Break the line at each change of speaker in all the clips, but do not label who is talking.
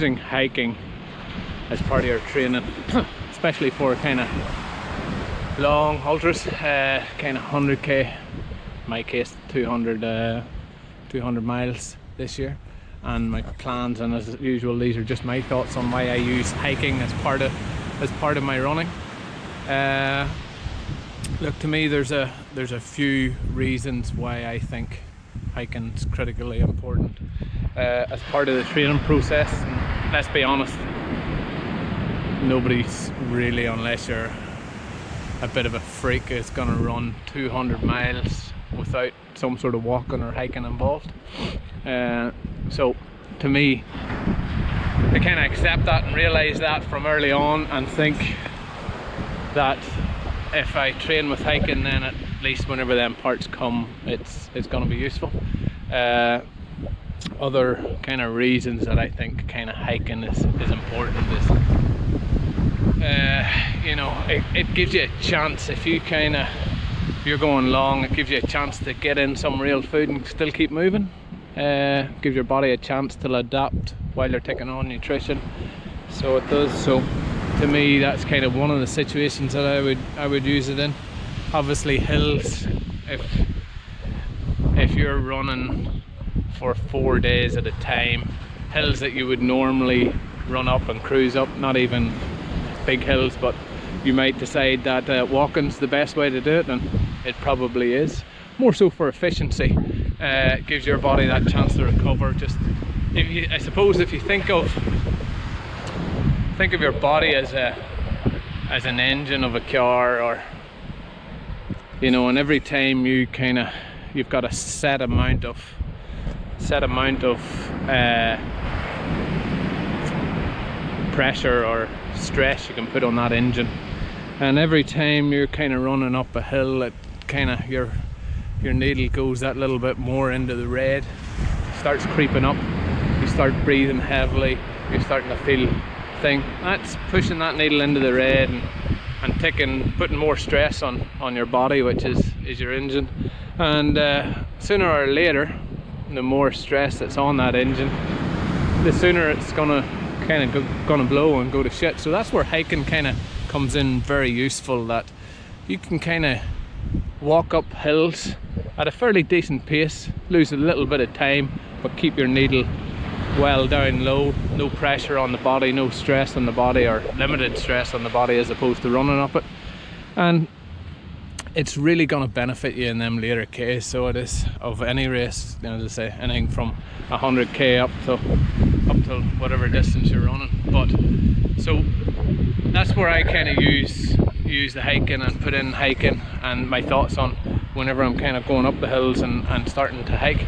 using hiking as part of your training, especially for kind of long ultras, kind of 100k, in my case 200 miles this year, and my plans. And as usual, these are just my thoughts on why I use hiking as part of my running. Look, to me there's a few reasons why I think hiking is critically important as part of the training process. And let's be honest, nobody's really, unless you're a bit of a freak, is going to run 200 miles without some sort of walking or hiking involved. So to me, I kind of accept that and realise that from early on, and think that if I train with hiking, then at least whenever them parts come, it's going to be useful. Other kind of reasons that I think kind of hiking is important is, you know, it gives you a chance. If you're going long, it gives you a chance to get in some real food and still keep moving. Gives your body a chance to adapt while you're taking on nutrition. So it does. So to me, that's kind of one of the situations that I would use it in. Obviously hills, if you're running for 4 days at a time, hills that you would normally run up and cruise up, not even big hills, but you might decide that walking's the best way to do it, and it probably is, more so for efficiency. It gives your body that chance to recover. Just, I suppose if you think of your body as an engine of a car, or you know, and every time you've got a set amount of pressure or stress you can put on that engine, and every time you're kind of running up a hill, it kind of your needle goes that little bit more into the red, starts creeping up, you start breathing heavily, you're starting to feel thing. That's pushing that needle into the red and putting more stress on your body, which is your engine. And sooner or later, the more stress that's on that engine, the sooner it's gonna blow and go to shit. So that's where hiking kind of comes in very useful, that you can kind of walk up hills at a fairly decent pace, lose a little bit of time, but keep your needle well down low, no pressure on the body, no stress on the body, or limited stress on the body, as opposed to running up it. And it's really going to benefit you in them later Ks. So it is of any race, you know, as I say, anything from 100k up to whatever distance you're running. But so that's where I kind of use the hiking and put in hiking and my thoughts on whenever I'm kind of going up the hills and starting to hike.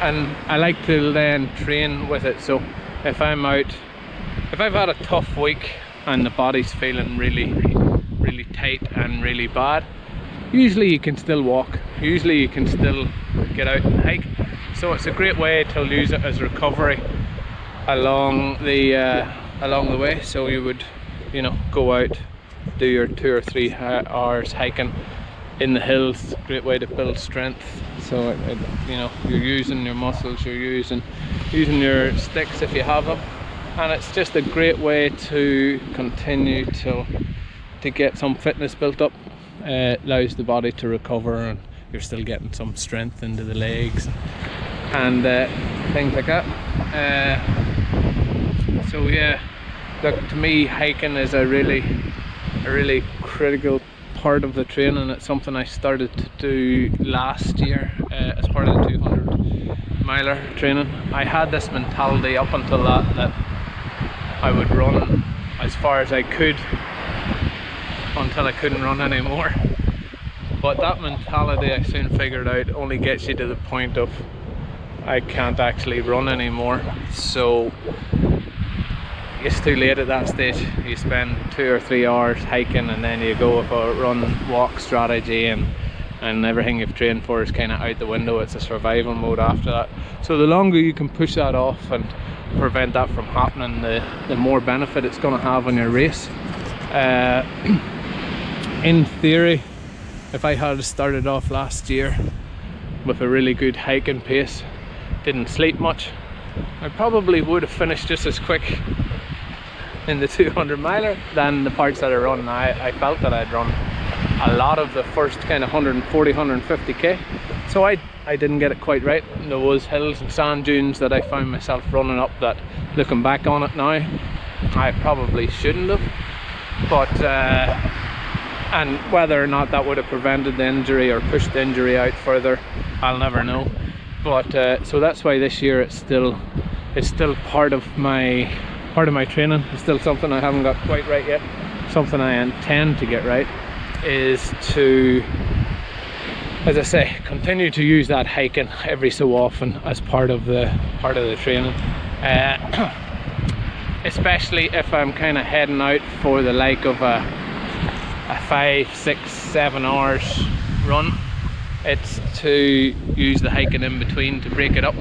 And I like to then train with it. So if I've had a tough week and the body's feeling really tight and really bad, usually you can still walk, usually you can still get out and hike. So it's a great way to use it as recovery along the way. So you would, you know, go out, do your 2 or 3 hours hiking in the hills. Great way to build strength. So you know, you're using your muscles, you're using your sticks if you have them, and it's just a great way to continue to get some fitness built up. Allows the body to recover, and you're still getting some strength into the legs and things like that. So yeah, look, to me hiking is a really critical part of the training. It's something I started to do last year as part of the 200 miler training. I had this mentality up until that I would run as far as I could until I couldn't run anymore. But that mentality, I soon figured out, only gets you to the point of I can't actually run anymore. So it's too late at that stage. You spend 2 or 3 hours hiking, and then you go with a run-walk strategy, and everything you've trained for is kind of out the window. It's a survival mode after that. So the longer you can push that off and prevent that from happening, the more benefit it's going to have on your race. In theory, if I had started off last year with a really good hiking pace, didn't sleep much, I probably would have finished just as quick in the 200 miler than the parts that I run. I felt that I'd run a lot of the first kind of 140, 150k, so I didn't get it quite right. There was hills and sand dunes that I found myself running up that, looking back on it now, I probably shouldn't have. But and whether or not that would have prevented the injury or pushed the injury out further, I'll never know. But so that's why this year it's still part of my training. It's still something I haven't got quite right yet. Something I intend to get right is to, as I say, continue to use that hiking every so often as part of the training. Especially if I'm kind of heading out for the like of a 5, 6, 7 hours run. It's to use the hiking in between to break it up,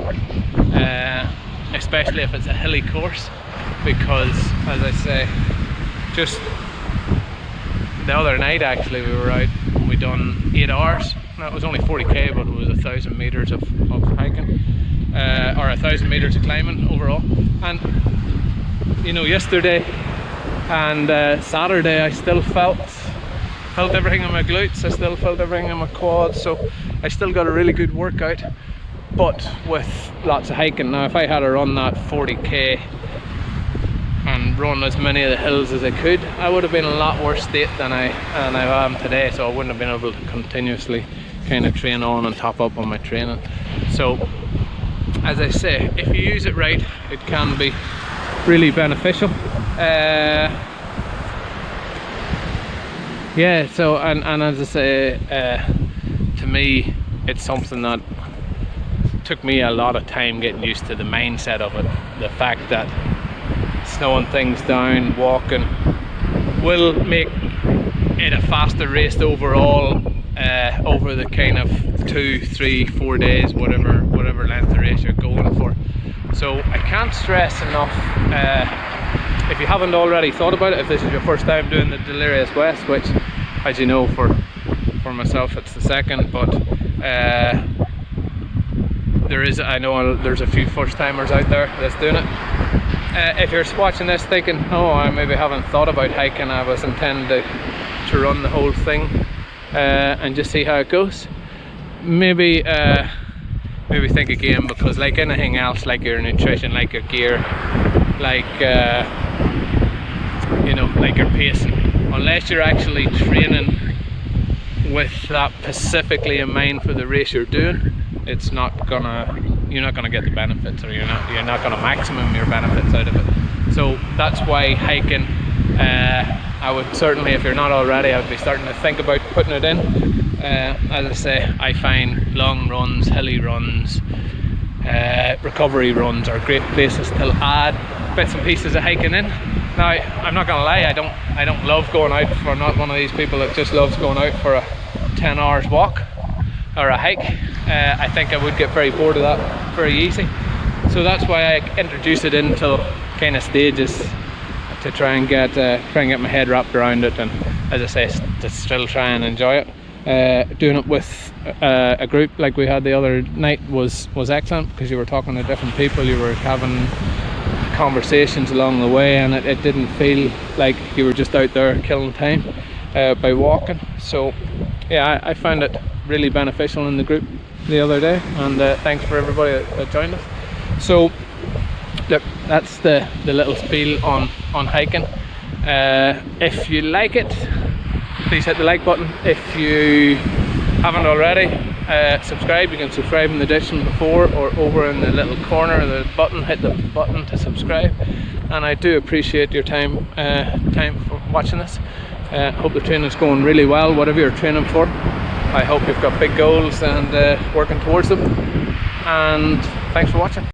especially if it's a hilly course, because as I say, just the other night actually we were out and we done 8 hours. That was only 40k, but it was 1,000 meters of hiking, or 1,000 meters of climbing overall. And you know, yesterday and Saturday I still felt everything in my glutes, I still felt everything in my quads, so I still got a really good workout, but with lots of hiking. Now if I had to run that 40k and run as many of the hills as I could, I would have been in a lot worse state than I am today, so I wouldn't have been able to continuously kind of train on and top up on my training. So as I say, if you use it right, it can be really beneficial. Yeah, so and as I say, to me it's something that took me a lot of time getting used to the mindset of it. The fact that slowing things down, walking, will make it a faster race overall, over the kind of 2, 3, 4 days, whatever length of race you're going for. So I can't stress enough, if you haven't already thought about it, if this is your first time doing the Delirious West, which as you know for myself it's the second, but I know there's a few first timers out there that's doing it. If you're watching this thinking, oh, I maybe haven't thought about hiking, I was intending to run the whole thing and just see how it goes, maybe think again, because like anything else, like your nutrition, like your gear, like you know, like your pacing, unless you're actually training with that specifically in mind for the race you're doing, you're not gonna get the benefits, or you're not gonna maximum your benefits out of it. So that's why hiking, I would certainly, if you're not already, I would be starting to think about putting it in. As I say, I find long runs, hilly runs, recovery runs are great places to add bits and pieces of hiking in. Now I'm not gonna lie, I don't love going out for, I'm not one of these people that just loves going out for a 10 hours walk or a hike. I think I would get very bored of that very easy, so that's why I introduce it into kind of stages to try and get my head wrapped around it, and as I say, to still try and enjoy it. Doing it with a group like we had the other night was excellent, because you were talking to different people, you were having conversations along the way, and it didn't feel like you were just out there killing time by walking. So yeah, I found it really beneficial in the group the other day, and thanks for everybody that joined us. So look, that's the little spiel on hiking. If you like it, please hit the like button. If you haven't already, subscribe. You can subscribe in the description before or over in the little corner of the button. Hit the button to subscribe, and I do appreciate your time for watching this. Hope the training's going really well, whatever you're training for. I hope you've got big goals and working towards them, and thanks for watching.